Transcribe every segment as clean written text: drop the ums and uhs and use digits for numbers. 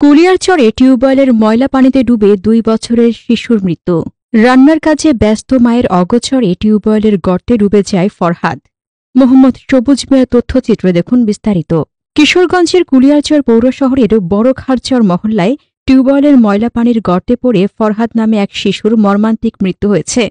কুলিয়ারচরে টিউবওয়েলের ময়লা পানিতে ডুবে 2 বছরের শিশুর মৃত্যু। রান্নার কাজে ব্যস্ত মায়ের অগোচরে টিউবওয়েলের গর্তে ডুবে যায় ফরহাদ। মোহাম্মদ সবুজ মিয়ার তথ্যচিত্রে দেখুন বিস্তারিত। কিশোরগঞ্জের কুলিয়ারচর পৌর শহরের বড়খারচর মহল্লায় টিউবওয়েলের ময়লা পানির গর্তে পড়ে ফরহাদ নামে এক শিশুর মর্মান্তিক মৃত্যু হয়েছে।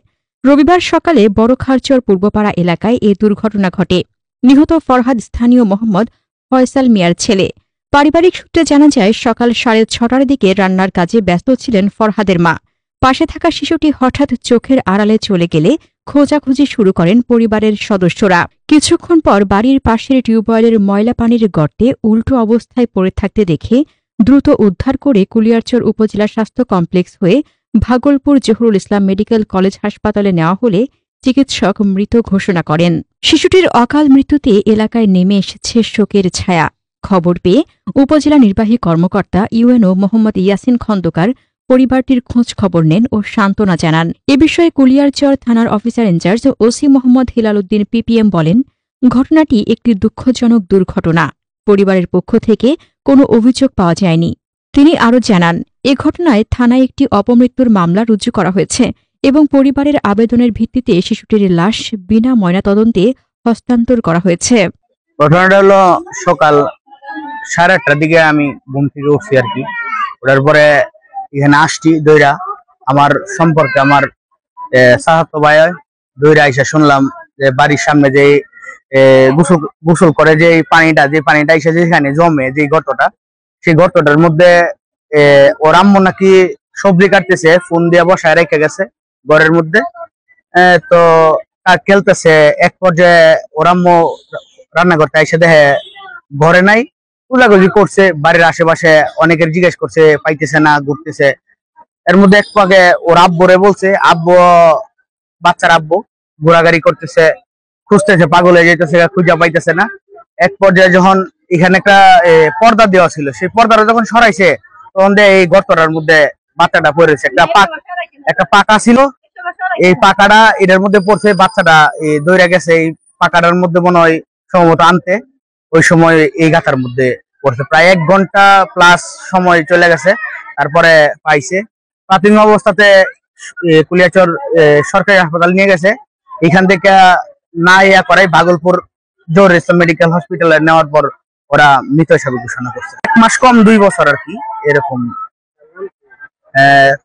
রবিবার সকালে বড়খারচর পূর্বপাড়া এলাকায় এ দুর্ঘটনা ঘটে। নিহত ফরহাদ স্থানীয় মোহাম্মদ ফয়সাল মিয়ার ছেলে। পারিবারিক সূত্রে জানা যায়, সকাল 6:30টার দিকে রান্নার কাজে ব্যস্ত ছিলেন ফরহাদের মা। পাশে থাকা শিশুটি হঠাৎ চোখের আড়ালে চলে গেলে খোঁজাখুঁজি শুরু করেন পরিবারের সদস্যরা। কিছুক্ষণ পর বাড়ির পাশের টিউবওয়েলের ময়লা পানির গর্তে উল্টো অবস্থায় পড়ে থাকতে দেখে দ্রুত উদ্ধার করে কুলিয়ারচর উপজেলা স্বাস্থ্য কমপ্লেক্স হয়ে ভাগলপুর জহুরুল ইসলাম মেডিকেল কলেজ হাসপাতালে নেওয়া হলে চিকিৎসক মৃত ঘোষণা করেন। শিশুটির অকাল মৃত্যুতে এলাকায় নেমে এসেছে শোকের ছায়া। খবর পেয়ে উপজেলা নির্বাহী কর্মকর্তা ইউএনও মোহাম্মদ ইয়াসিন খন্দকার পরিবারটির খোঁজ খবর নেন ও সান্ত্বনা জানান। এ বিষয়ে কুলিয়ারচর থানার officer in charge OC Mohammad Hilal Uddin PPM বলেন, ঘটনাটি একটি দুঃখজনক দুর্ঘটনা। পরিবারের পক্ষ থেকে কোনো অভিযোগ পাওয়া যায়নি। তিনি আরও জানান, এ ঘটনায় থানায় একটি অপমৃত্যুর মামলা রুজু করা হয়েছে এবং পরিবারের আবেদনের ভিত্তিতে শিশুটির লাশ বিনা ময়নাতদন্তে হস্তান্তর করা হয়েছে। ঘটনাটা হলো সকাল 8:30টার দিকে আমি ঘুম থেকে উঠছি আর কি। ওঠার পরে এখানে আসছি দইরা আমার সম্পর্কে আমার চাচাতো ভাই দইরা এসে শুনলাম যে বাড়ির সামনে যে গোসল করে যে পানিটা এসে যেখানে জমে যে গর্তটা, সেই গর্তটার মধ্যে ওর আম্মু নাকি সবজি কাটতেছে, ফোন দিয়ে বসায় রেখে গেছে ঘরের মধ্যে। তো তার খেলতেছে, এক পর্যায়ে ওর আম্মু রান্না করতে এসে দেখে ঘরে নাই। খোঁজাখুঁজি করছে, বাড়ির আশেপাশে অনেকের জিজ্ঞেস করছে, পাইতেছে না, ঘুরতেছে। এর মধ্যে এক পাকে ওর আব্বুরে বলছে, বাচ্চার আব্বু ঘোরাঘুরি করতেছে, খুঁজতেছে, পাগল হয়ে যেতেছে, খুঁজা পাইতেছে না। এক পর্যায়ে যখন এখানে একটা পর্দা দেওয়া ছিল, সেই পর্দাটা যখন সরাইছে তখন এই গর্তটার মধ্যে বাচ্চাটা পড়েছে। একটা পাকা ছিল, এই পাকাটা এটার মধ্যে পড়ছে, বাচ্চাটা দৌড়ে গেছে এই পাকাটার মধ্যে মনে হয় সম্ভবত আনতে। ওই সময় এই গাতার মধ্যে পড়ছে, প্রায় 1 ঘন্টা প্লাস সময় চলে গেছে, তারপরে পাইছে। প্রাথমিক অবস্থাতে কুলিয়ারচর সরকারি হাসপাতাল নিয়ে গেছে। এখান থেকে না ইয়া করাই ভাগলপুর জহুরুল ইসলাম মেডিকেল হসপিটালে নেওয়ার পর ওরা মৃত হিসাবে ঘোষণা করছে। 1 মাস কম 2 বছর আর কি এরকম।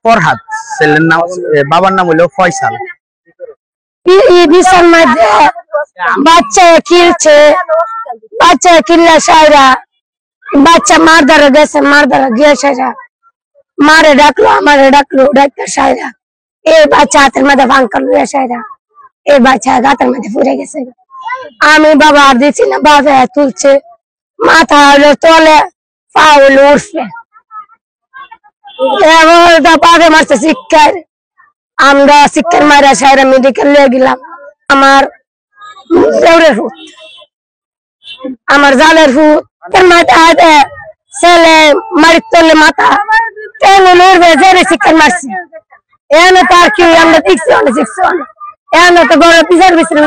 ফরহাদ ছেলের নাম, বাবার নাম হলো ফয়সাল। বাচ্চা কিলছে, বাচ্চা কিল্লা সাইরা, বাচ্চা মার দ্বারা গেছে, মার দ্বারা গিয়ে সাইরা মারে ডাকলো, আমারে ডাকলো, ডাক্তার সাইরা এই বাচ্চা হাতের মধ্যে ভাঙকাল সাইরা এই বাচ্চা গাতের মধ্যে ফুরে গেছে। আমি বাবা আর দিচ্ছি না, বাবা তুলছে, মাথা হলো তলে, পা হলো উঠছে, পাকে মারছে শিক্ষার। আমরা শিক্ষার মারা সাইরা মেডিকেল নিয়ে গেলাম। আমার দেউরের ফুট, আমার জালের ফুট মাথা ছেলে মারির তলে মাথা শিক্ষার মারছে। এনে তো আর কি আমরা দেখছি, অনেক শিখছি, এনে তো বড় পিছার পিছনে